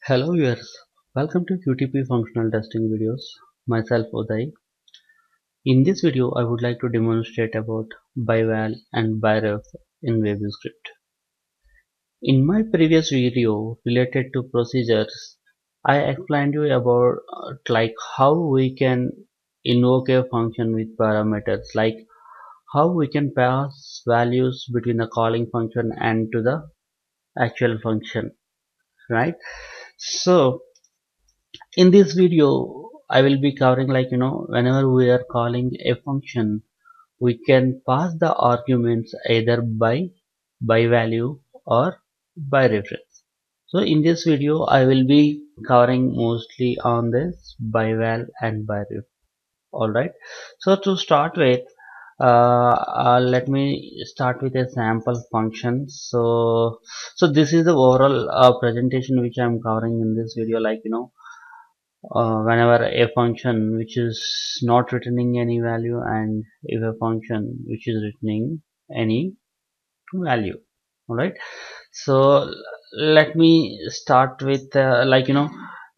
Hello viewers, welcome to QTP functional testing videos. Myself Uday. In this video I would like to demonstrate about ByVal and ByRef in VBScript. In my previous video related to procedures, I explained you about like how we can invoke a function with parameters, like how we can pass values between the calling function and to the actual function, right? So in this video I will be covering whenever we are calling a function we can pass the arguments either by value or by reference. So in this video I will be covering mostly on this by val and by ref. Alright, so to start with, let me start with a sample function. So this is the overall presentation which I am covering in this video. Whenever a function which is not returning any value, and if a function which is returning any value. All right, so let me start with as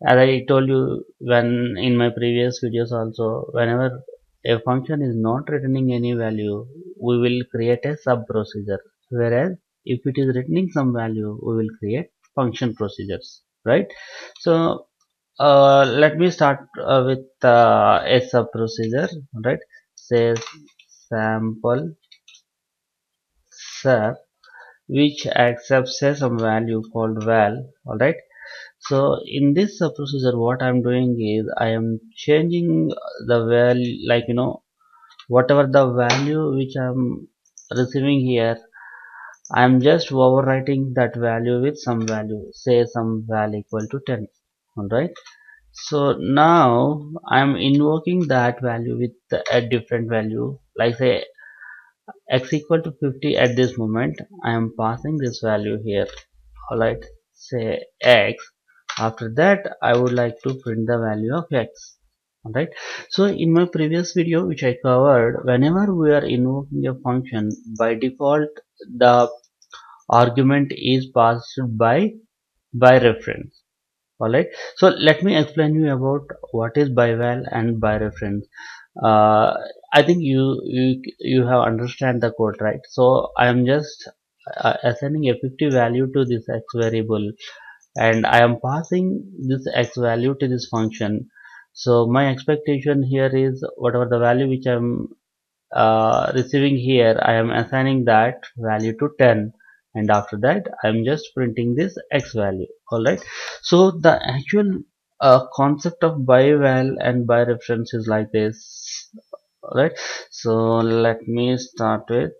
I told you when in my previous videos also, whenever a function is not returning any value we will create a sub procedure, whereas if it is returning some value we will create function procedures, right? So let me start with a sub procedure, right? Say sample sub which accepts some value called val. All right, so in this procedure what I'm doing is I am changing the value, whatever the value which I'm receiving here, I'm just overwriting that value with some value, say some value equal to 10. All right, so now I'm invoking that value with a different value, like say x equal to 50. At this moment I am passing this value here. Alright, say x. After that I would like to print the value of x. Alright, so in my previous video which I covered, whenever we are invoking a function, by default the argument is passed by reference. Alright, so let me explain you about what is ByVal and ByReference. uh, I think you have understand the code, right? So I am just assigning a 50 value to this x variable, and I am passing this x value to this function. So my expectation here is whatever the value which I am receiving here, I am assigning that value to 10, and after that I am just printing this x value. Alright, so the actual concept of ByVal and ByReference is like this. Alright, so let me start with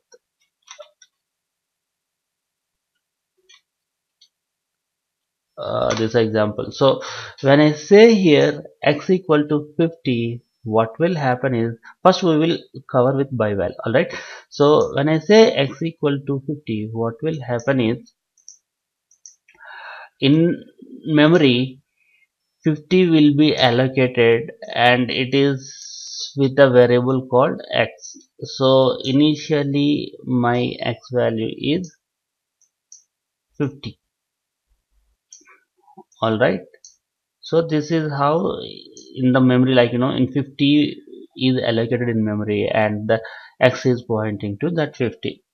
this example. So when I say here x equal to 50, what will happen is, first we will cover with ByVal. Alright, so when I say x equal to 50, what will happen is, in memory 50 will be allocated and it is with a variable called x. So initially my x value is 50. All right, so this is how in the memory, in 50 is allocated in memory and the x is pointing to that 50.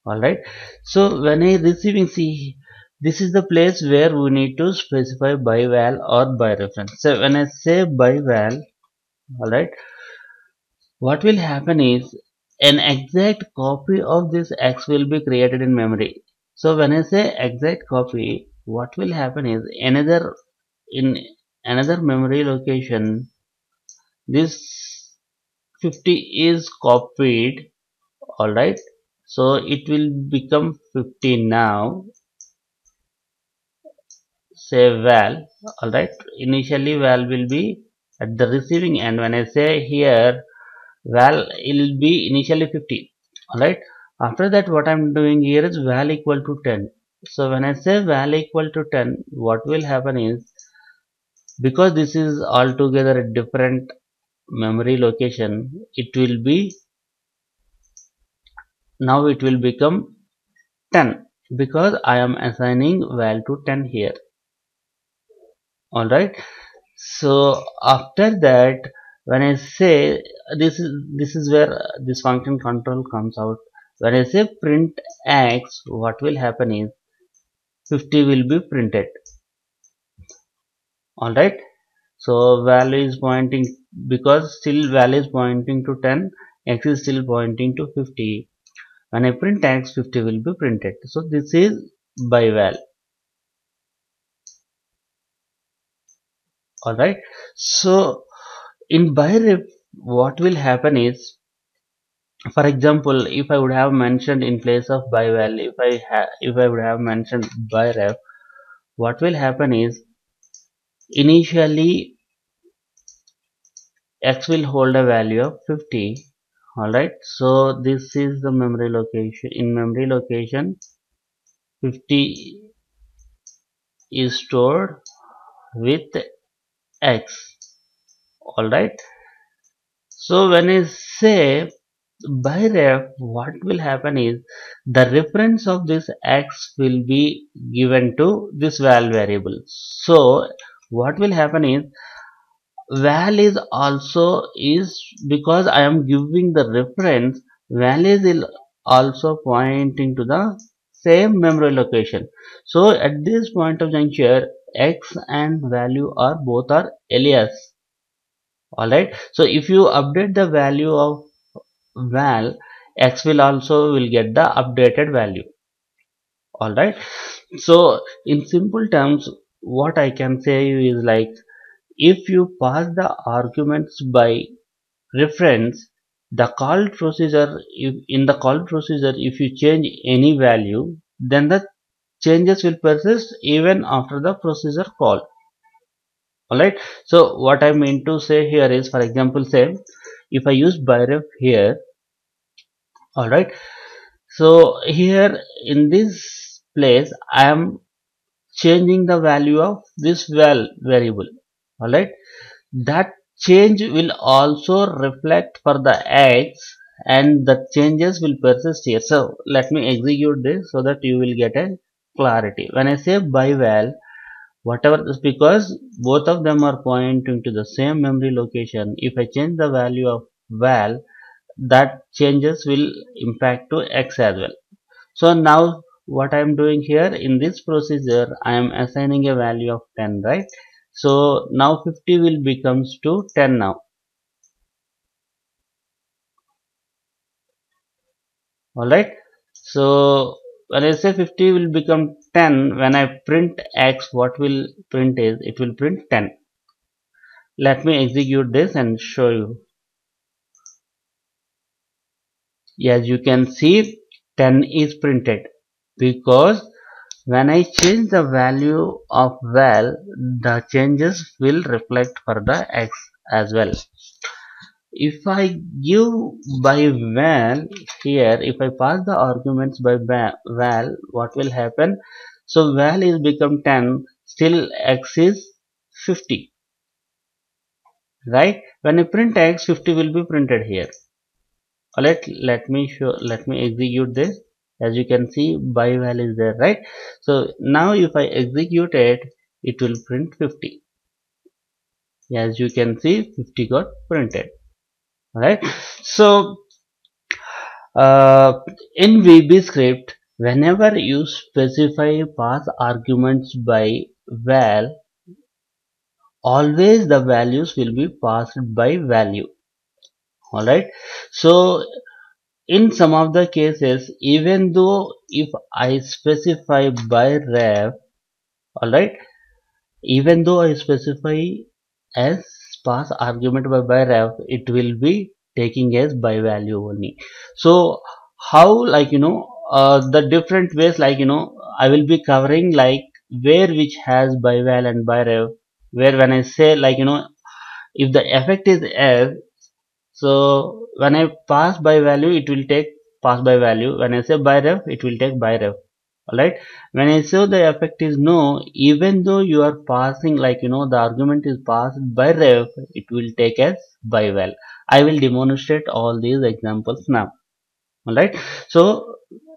All right, so when I receiving, see, this is the place where we need to specify ByVal or ByReference. So when I say ByVal, all right, what will happen is an exact copy of this x will be created in memory. So when I say exact copy, what will happen is in another memory location this 50 is copied. All right, so it will become 50 now. Say val. All right, initially val will be at the receiving end. When I say here val, it will be initially 50. All right, after that what I'm doing here is val equal to 10. So when I say val equal to 10, what will happen is, because this is altogether a different memory location, it will be, now it will become 10 because I am assigning val to 10 here. Alright. So after that, when I say this is where this function control comes out. When I say print x, what will happen is 50 will be printed. Alright. So value is pointing, because still value is pointing to 10, x is still pointing to 50. When I print x, 50 will be printed. So this is ByVal. Alright. So in ByRef, what will happen is, for example, if I would have mentioned in place of ByVal, if I would have mentioned ByRef, what will happen is initially x will hold a value of 50. Alright, so this is the memory location. In memory location, 50 is stored with x. Alright, so when I say ByRef, what will happen is the reference of this x will be given to this val variable. So what will happen is val is also is, because I am giving the reference, val is also pointing to the same memory location. So at this point of juncture, x and value are both are alias. Alright, so if you update the value of val, x will also will get the updated value. Alright, so in simple terms, what I can say is like, if you pass the arguments by reference, the call procedure, if in the call procedure if you change any value, then the changes will persist even after the procedure call. Alright, so what I mean to say here is, for example, say if I use ByRef here. Alright, so here in this place I am changing the value of this val variable. Alright, that change will also reflect for the x, and the changes will persist here. So let me execute this so that you will get a clarity. When I say ByVal, whatever this, because both of them are pointing to the same memory location, if I change the value of val, that changes will impact to x as well. So now what I am doing here in this procedure, I am assigning a value of 10, right? So now 50 will becomes to 10 now. Alright. So when I say 50 will become 10, when I print x, what will print is, it will print 10. Let me execute this and show you. As you can see, 10 is printed, because when I change the value of val, the changes will reflect for the x as well. If I give by val here, if I pass the arguments by val, what will happen? So val is become 10, still x is 50, right? When I print x, 50 will be printed here. Let me execute this. As you can see, ByVal is there, right? So now if I execute it, it will print 50. As you can see, 50 got printed. Alright, so in VB script, whenever you specify pass arguments by val, always the values will be passed by value. Alright, so in some of the cases, even though if I specify by ref, alright, even though I specify as pass argument by ref, it will be taking as by value only. So how, like, the different ways, like, I will be covering, like, where which has by val and by ref, where when I say, like, if the effect is as, so when I pass by value, it will take pass by value. When I say by ref, it will take by ref. Alright. When I say the effect is no, even though you are passing, like, the argument is passed by ref, it will take as by val. I will demonstrate all these examples now. alright. So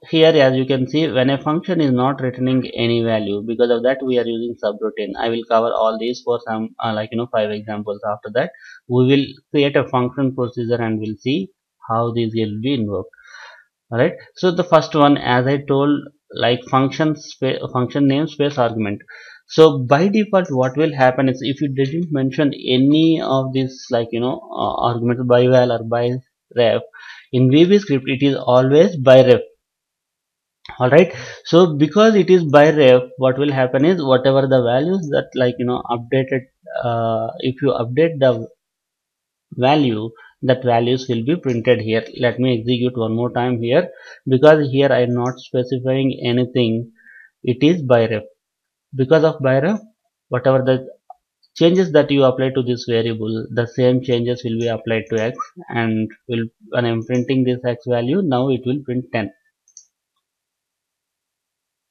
here, as you can see, when a function is not returning any value, because of that we are using subroutine. I will cover all these for some 5 examples. After that we will create a function procedure and we'll see how these will be invoked. Alright, so the first one, as I told, like function name space argument. So by default what will happen is, if you didn't mention any of these arguments by val or by ref, in VB script it is always by ref. Alright, so because it is by ref, what will happen is, whatever the values that updated, if you update the value, that values will be printed here. Let me execute one more time here, because here I am not specifying anything. It is by ref. Because of by ref, whatever the changes that you apply to this variable, the same changes will be applied to x, and will, when I'm printing this x value, now it will print 10.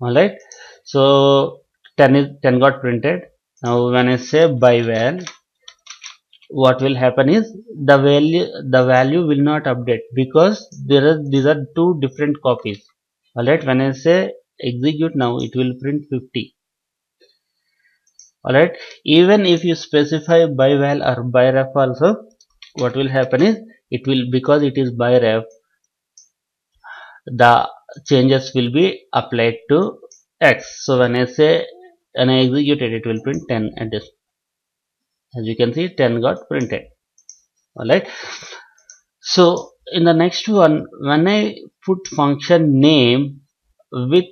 Alright, so 10 got printed. Now when I say by val, what will happen is, the value will not update, because these are two different copies. Alright, when I say execute now, it will print 50. Alright, even if you specify by val or by ref also, what will happen is, it will, because it is by ref, the changes will be applied to x. So when I say, when I execute it, it will print 10 at this. As you can see, 10 got printed. Alright, so in the next one, when I put function name with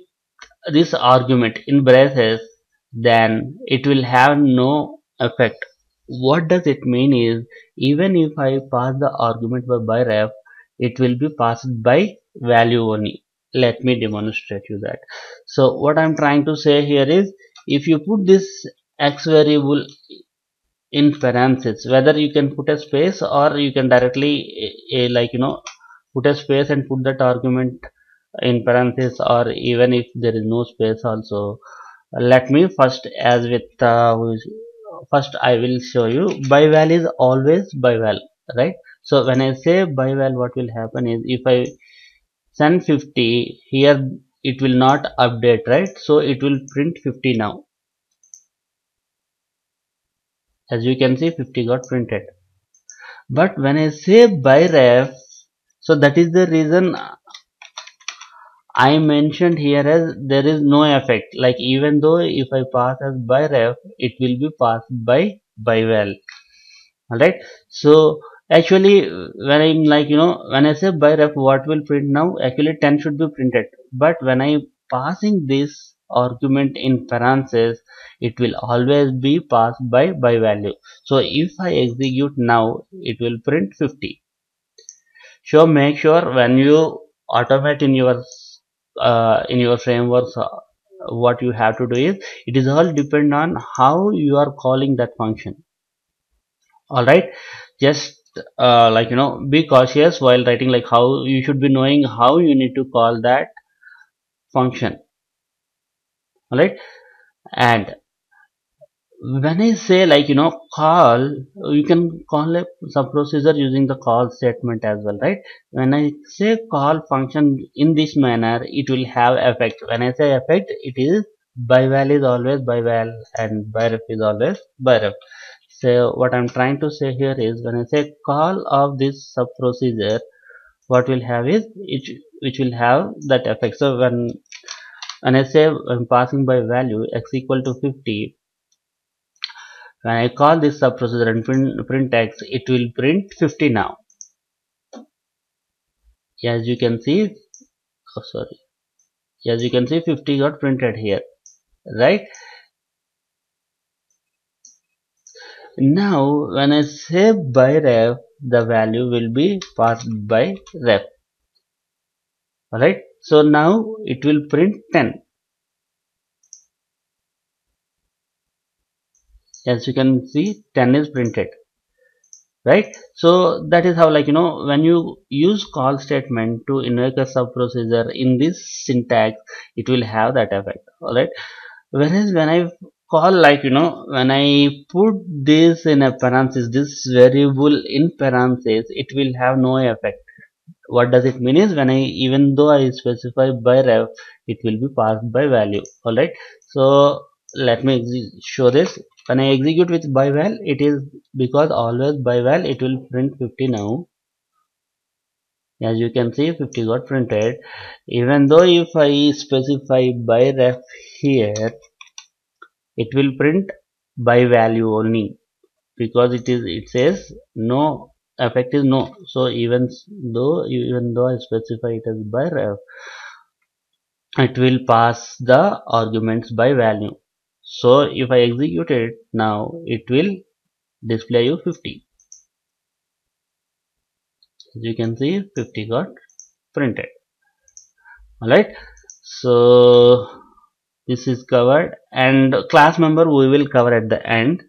this argument in braces, then it will have no effect. What does it mean is, even if I pass the argument by ref, it will be passed by value only. Let me demonstrate you that. So what I'm trying to say here is, if you put this x variable in parentheses, whether you can put a space or you can directly put a space and put that argument in parentheses, or even if there is no space also. Let me first, as with first I will show you, by val is always by val, right? So when I say by val, what will happen is, if I send 50 here, it will not update, right? So it will print 50 now. As you can see, 50 got printed. But when I say by ref, so that is the reason I mentioned here as there is no effect. Like, even though if I pass as by ref, it will be passed by val. Alright. So actually, when I'm when I say by ref, what will print now? Actually 10 should be printed. But when I passing this argument in parentheses, it will always be passed by value. So if I execute now, it will print 50. So make sure when you automate in your frameworks, what you have to do is, it is all depend on how you are calling that function. All right, just be cautious while writing, like how you should be knowing how you need to call that function. All right, and when I say call, you can call a subprocedure using the call statement as well, right? When I say call function in this manner, it will have effect. When I say effect, it is by val is always by val and by ref is always by ref. So what I'm trying to say here is, when I say call of this subprocedure, what will have is it, which will have that effect. So when I say I'm passing by value x equal to 50, when I call this subprocedure and print x, it will print 50 now. As you can see, oh sorry, as you can see, 50 got printed here, right? Now when I say by ref, the value will be passed by ref. Alright, so now it will print 10. As you can see, 10 is printed, right? So that is how, when you use call statement to invoke a subprocedure in this syntax, it will have that effect. Alright, whereas when I call, when I put this in a parenthesis, this variable in parenthesis, it will have no effect. what does it mean is when I even though I specify by ref, it will be passed by value. All right, so let me show this. When I execute with by val, it is because always by val it will print 50. Now as you can see 50 got printed, even though if I specify by ref here, it will print by value only, because it says no effect is no. So even though I specify it as by ref, it will pass the arguments by value. So if I execute it now, it will display you 50. As you can see 50 got printed. Alright, so this is covered, and class member we will cover at the end.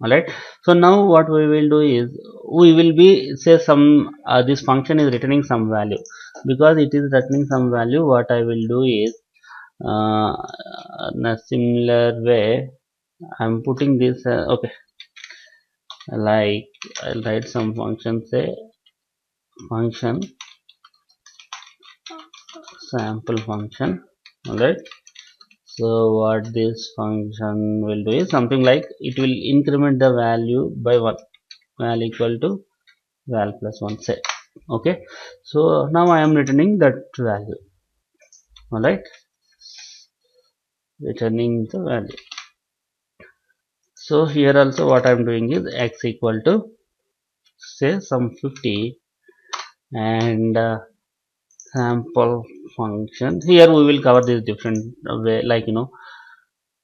Alright, so now what we will do is we will be say some this function is returning some value. Because it is returning some value, what I will do is in a similar way I'm putting this okay, like I'll write some function, say function sample function. Alright, so what this function will do is something like it will increment the value by 1, val equal to val plus 1, say. Okay, so now I am returning that value. Alright, returning the value. So here also what I am doing is x equal to say some 50, and sample function. Here we will cover this different way, like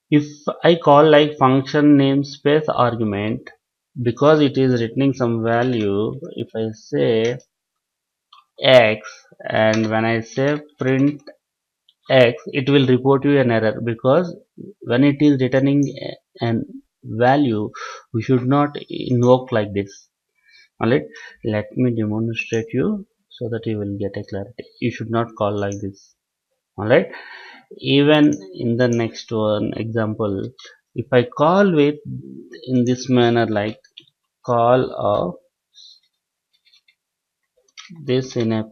if I call like function namespace argument, because it is returning some value. If I say x, and when I say print x, it will report you an error, because when it is returning an value, we should not invoke like this. Alright, let me demonstrate you so that you will get a clarity. You should not call like this. Alright, even in the next one example, if I call with in this manner, like call of this in a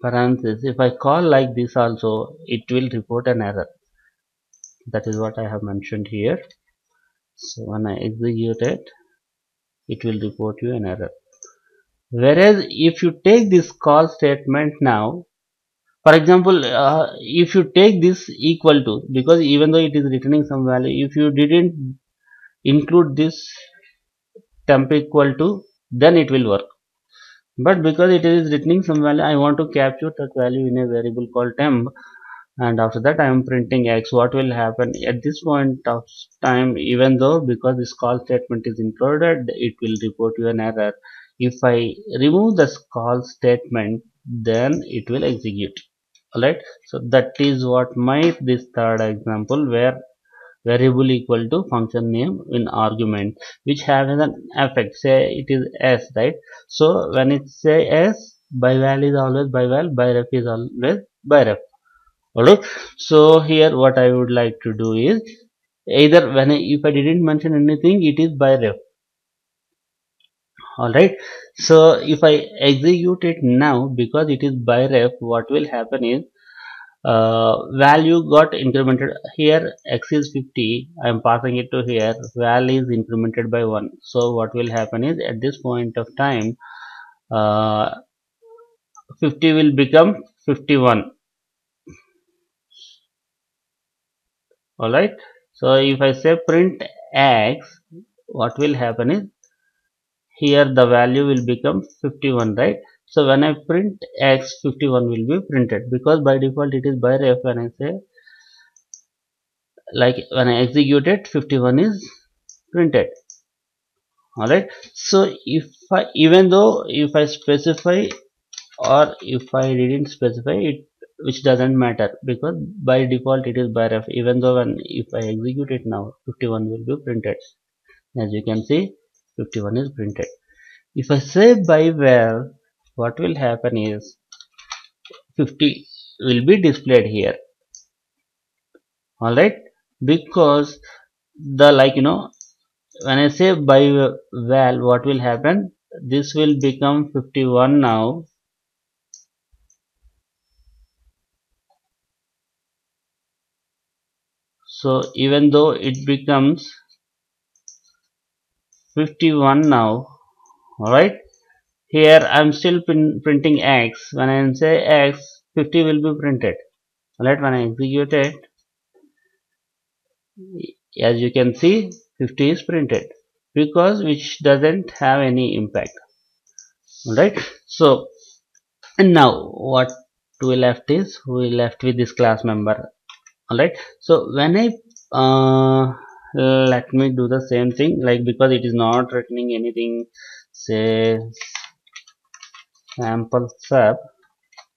parenthesis, if I call like this also, it will report an error. That is what I have mentioned here. So when I execute it, it will report you an error. Whereas if you take this call statement now, for example, if you take this equal to, because even though it is returning some value, if you didn't include this temp equal to, then it will work. But because it is returning some value, I want to capture that value in a variable called temp, and after that I am printing x. What will happen at this point of time, even though because this call statement is included, it will report you an error. If I remove this call statement, then it will execute. Alright, so that is what my this third example, where variable equal to function name in argument, which has an effect, say it is s, right? So when it say s, by val is always by val, by ref is always by ref. Alright, so here what I would like to do is either when if I didn't mention anything, it is by ref. Alright, so if I execute it now, because it is by ref, what will happen is value got incremented. Here x is 50, I am passing it to here, val is incremented by 1. So what will happen is at this point of time, uh, 50 will become 51. Alright, so if I say print x, what will happen is here the value will become 51, right? So when I print x, 51 will be printed, because by default it is by ref. When I say, like when I execute it, 51 is printed. Alright, so if I, even though if I specify or if I didn't specify it, which doesn't matter, because by default it is by ref. Even though when if I execute it now, 51 will be printed. As you can see, 51 is printed. If I say by val, what will happen is 50 will be displayed here. Alright, because the when I say by val, what will happen? this will become 51 now. So even though it becomes 51 now, alright, here I'm still printing X. When I say X, 50 will be printed. Alright, when I execute it, as you can see, 50 is printed because which doesn't have any impact. Alright, so and now what we left is we left with this class member. Alright, so when I let me do the same thing, like because it is not returning anything, say sample sub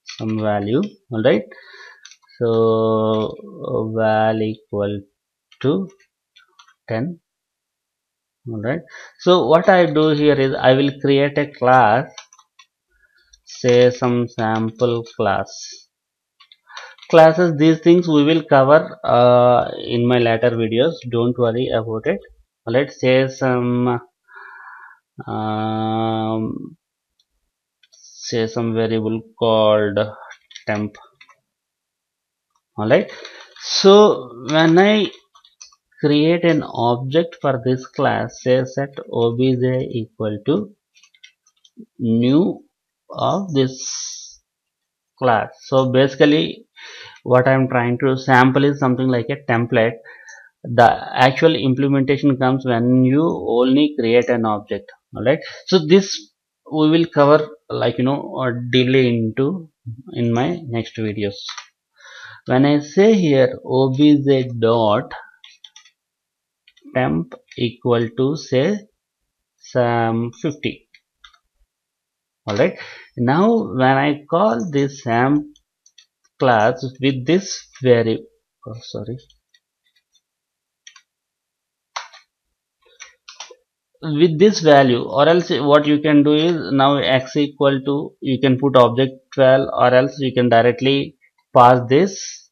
some value. Alright, so val equal to 10. Alright, so what I do here is I will create a class, say some sample classes. These things we will cover in my later videos, don't worry about it. Let's say some um, variable called temp. Alright, so when I create an object for this class, say set obj equal to new of this class. So basically what I'm trying to sample is something like a template. The actual implementation comes when you only create an object. Alright, so this we will cover, like or delay into in my next videos. When I say here obj dot temp equal to say some 50. Alright, now when I call this sam class with this variable, with this value, or else what you can do is now x equal to, you can put object 12, or else you can directly pass this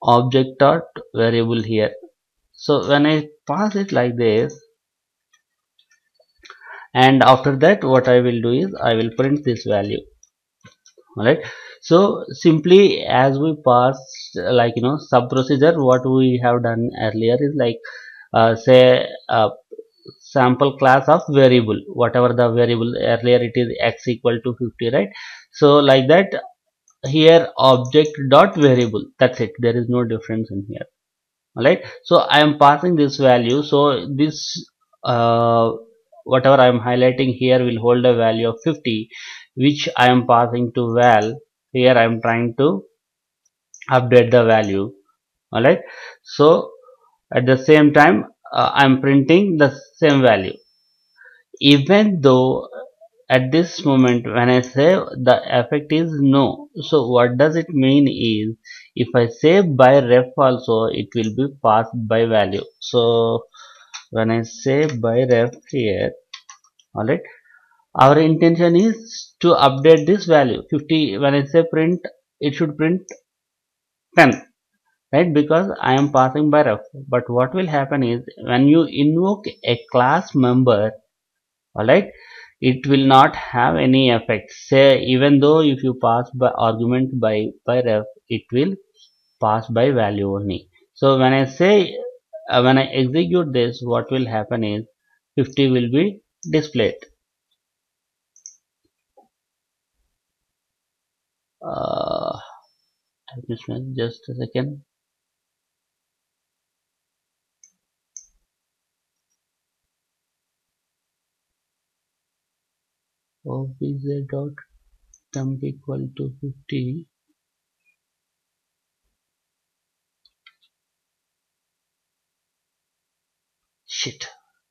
object dot variable here. So when I pass it like this, and after that what I will do is I will print this value. Alright, so simply as we pass, like sub procedure, what we have done earlier is like say sample class of variable, whatever the variable, earlier it is x equal to 50, right? So like that, here object dot variable, that's it, there is no difference in here. Alright, so I am passing this value, so this uh, whatever I am highlighting here will hold a value of 50, which I am passing to val. Here I am trying to update the value. Alright, so at the same time I am printing the same value, even though at this moment when I say the effect is no. So what does it mean is, if I say by ref also, it will be passed by value. So when I say by ref here, alright, our intention is to update this value 50. When I say print, it should print 10, right, because I am passing by ref. But what will happen is when you invoke a class member, alright, it will not have any effect. Say even though if you pass by argument by ref, it will pass by value only. So when I say when I execute this, what will happen is 50 will be displayed. uh, just a second. Obj dot temp equal to 50. Shit,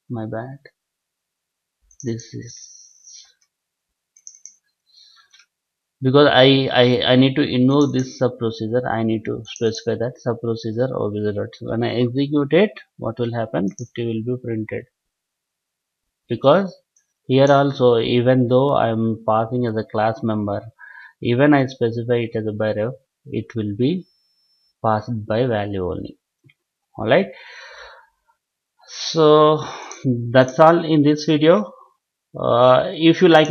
my bad. This is because I need to invoke this sub procedure. I need to specify that sub procedure obj dot. When I execute it, what will happen? 50 will be printed, because here also, even though I am passing as a class member, even I specify it as a ByRef, it will be passed by value only. Alright, so that's all in this video. If you like,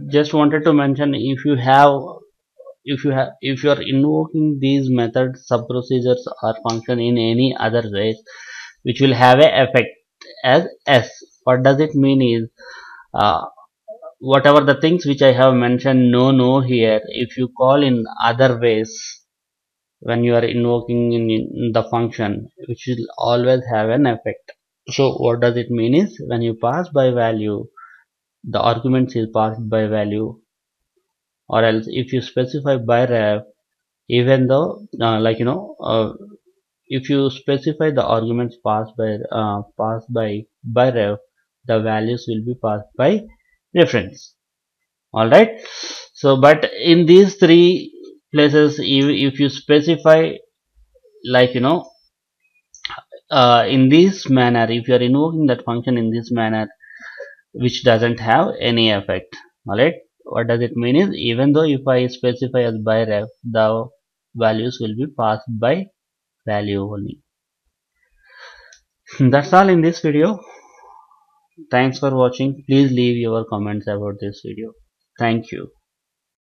just wanted to mention, if you are invoking these methods, sub procedures or function in any other ways, which will have a effect as s. What does it mean is, uh, whatever the things which I have mentioned, no here, if you call in other ways when you are invoking in the function, which will always have an effect. So what does it mean is, when you pass by value, the arguments is passed by value, or else if you specify by ref, even though if you specify the arguments passed by ref, the values will be passed by reference. All right. So but in these three places, if you specify, like in this manner, if you are invoking that function in this manner, which doesn't have any effect. All right. What does it mean is, even though if I specify as by ref, the values will be passed by value only. That's all in this video. Thanks for watching. Please leave your comments about this video. Thank you.